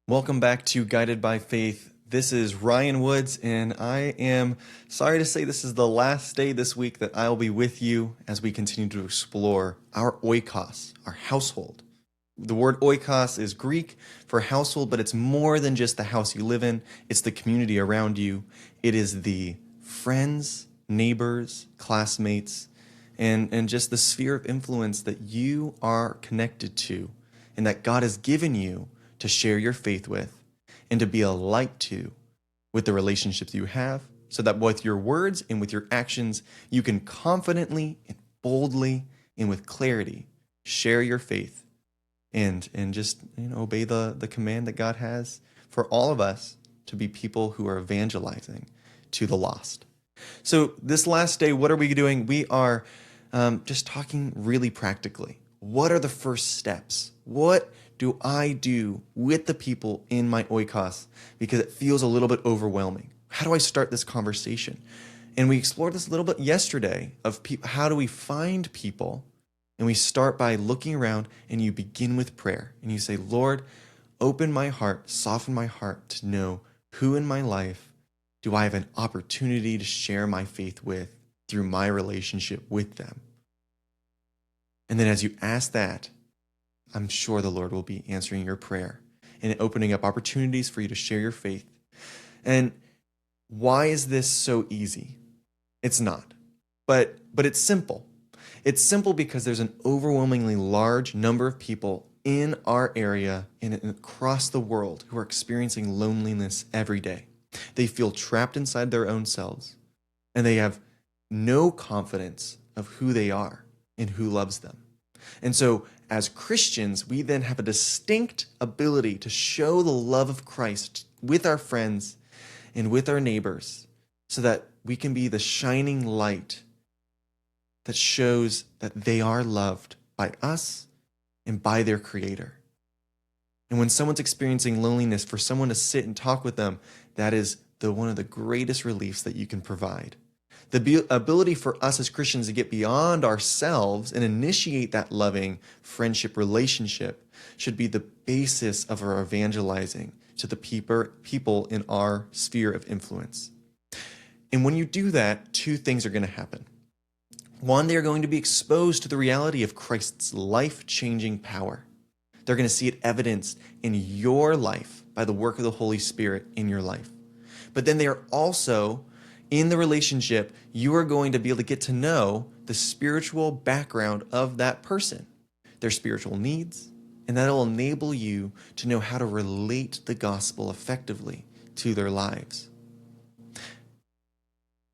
Welcome back to Guided by Faith. This is Ryan Woods, and I am sorry to say this is the last day this week that I'll be with you as we continue to explore our oikos, our household. The word oikos is Greek for household, but it's more than just the house you live in. It's the community around you. It is the friends, neighbors, classmates, and just the sphere of influence that you are connected to and that God has given you to share your faith with and to be a light to with the relationships you have, so that with your words and with your actions, you can confidently and boldly and with clarity share your faith and just obey the command that God has for all of us to be people who are evangelizing to the lost. So this last day, what are we doing? We are just talking really practically. What are the first steps? What do I do with the people in my oikos? Because it feels a little bit overwhelming. How do I start this conversation? And we explored this a little bit yesterday of how do we find people? And we start by looking around, and you begin with prayer. And you say, Lord, open my heart, soften my heart to know who in my life do I have an opportunity to share my faith with through my relationship with them. And then as you ask that, I'm sure the Lord will be answering your prayer and opening up opportunities for you to share your faith. And why is this so easy? It's not, but it's simple. It's simple because there's an overwhelmingly large number of people in our area and across the world who are experiencing loneliness every day. They feel trapped inside their own selves, and they have no confidence of who they are and who loves them. And so as Christians, we then have a distinct ability to show the love of Christ with our friends and with our neighbors so that we can be the shining light that shows that they are loved by us and by their Creator. And when someone's experiencing loneliness, for someone to sit and talk with them, that is one of the greatest reliefs that you can provide. The ability for us as Christians to get beyond ourselves and initiate that loving friendship relationship should be the basis of our evangelizing to the people in our sphere of influence. And when you do that, two things are going to happen. One, they are going to be exposed to the reality of Christ's life-changing power. They're going to see it evidenced in your life by the work of the Holy Spirit in your life. But then they are also, in the relationship, you are going to be able to get to know the spiritual background of that person, their spiritual needs, and that will enable you to know how to relate the gospel effectively to their lives.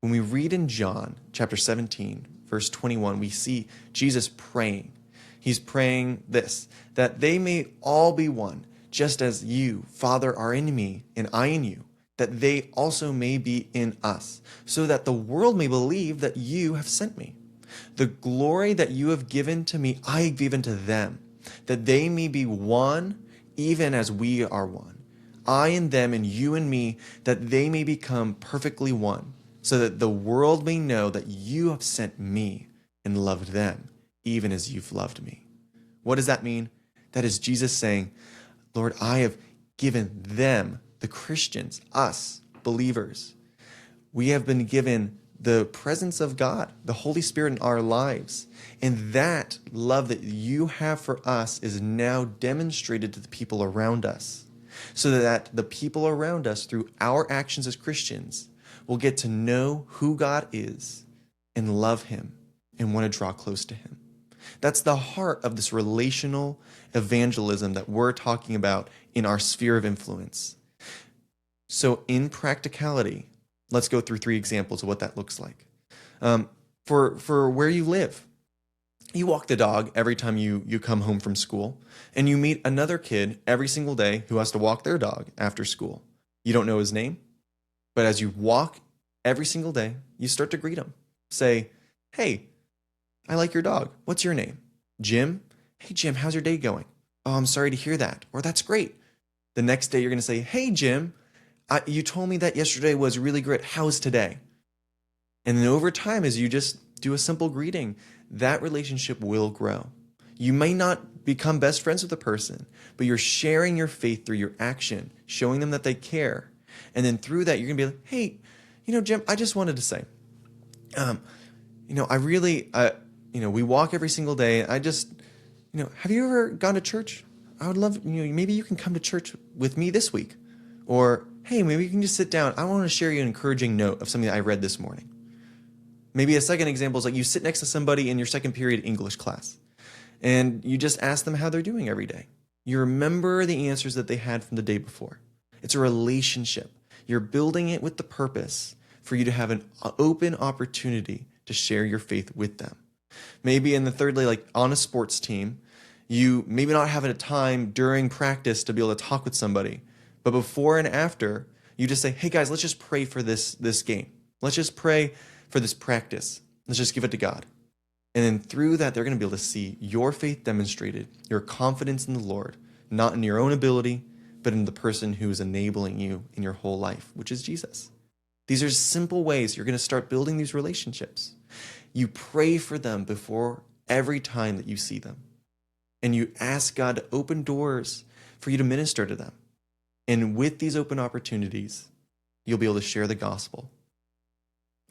When we read in John chapter 17, verse 21, we see Jesus praying. He's praying this, that they may all be one, just as you, Father, are in me and I in you, that they also may be in us, so that the world may believe that you have sent me. The glory that you have given to me, I have given to them, that they may be one, even as we are one. I and them and you and me, that they may become perfectly one, so that the world may know that you have sent me and loved them, even as you've loved me. What does that mean? That is Jesus saying, Lord, I have given them, the Christians, us, believers, we have been given the presence of God, the Holy Spirit in our lives. And that love that you have for us is now demonstrated to the people around us, so that the people around us, through our actions as Christians, will get to know who God is and love him and want to draw close to him. That's the heart of this relational evangelism that we're talking about in our sphere of influence. So in practicality, let's go through 3 examples of what that looks like. For where you live, you walk the dog every time you come home from school, and you meet another kid every single day who has to walk their dog after school. You don't know his name, but as you walk every single day, you start to greet him. Say, hey, I like your dog. What's your name? Jim? Hey, Jim, how's your day going? Oh, I'm sorry to hear that. Or that's great. The next day, you're going to say, hey, Jim, you told me that yesterday was really great. How's today? And then over time, as you just do a simple greeting, that relationship will grow. You may not become best friends with the person, but you're sharing your faith through your action, showing them that they care. And then through that, you're going to be like, hey, Jim, I just wanted to say, I really, we walk every single day. Have you ever gone to church? I would love, maybe you can come to church with me this week. Or, hey, maybe you can just sit down. I want to share you an encouraging note of something that I read this morning. Maybe a second example is like you sit next to somebody in your second period English class, and you just ask them how they're doing every day. You remember the answers that they had from the day before. It's a relationship. You're building it with the purpose for you to have an open opportunity to share your faith with them. Maybe in the third day, like on a sports team, you maybe not having a time during practice to be able to talk with somebody, but before and after, you just say, hey guys, let's just pray for this game. Let's just pray for this practice. Let's just give it to God. And then through that, they're going to be able to see your faith demonstrated, your confidence in the Lord, not in your own ability, but in the person who is enabling you in your whole life, which is Jesus. These are simple ways you're going to start building these relationships. You pray for them before every time that you see them. And you ask God to open doors for you to minister to them. And with these open opportunities, you'll be able to share the gospel.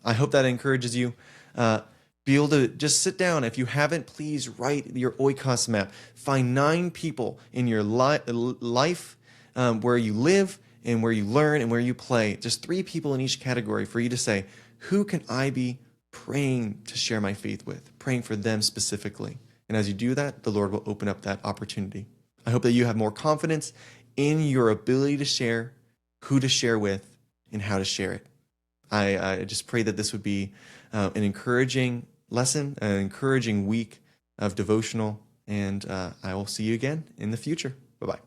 I hope that encourages you. Be able to just sit down. If you haven't, please write your Oikos Map. Find 9 people in your life where you live and where you learn and where you play. Just 3 people in each category for you to say, who can I be praying to share my faith with? Praying for them specifically. And as you do that, the Lord will open up that opportunity. I hope that you have more confidence in your ability to share, who to share with, and how to share it. I just pray that this would be an encouraging lesson, an encouraging week of devotional, and I will see you again in the future. Bye-bye.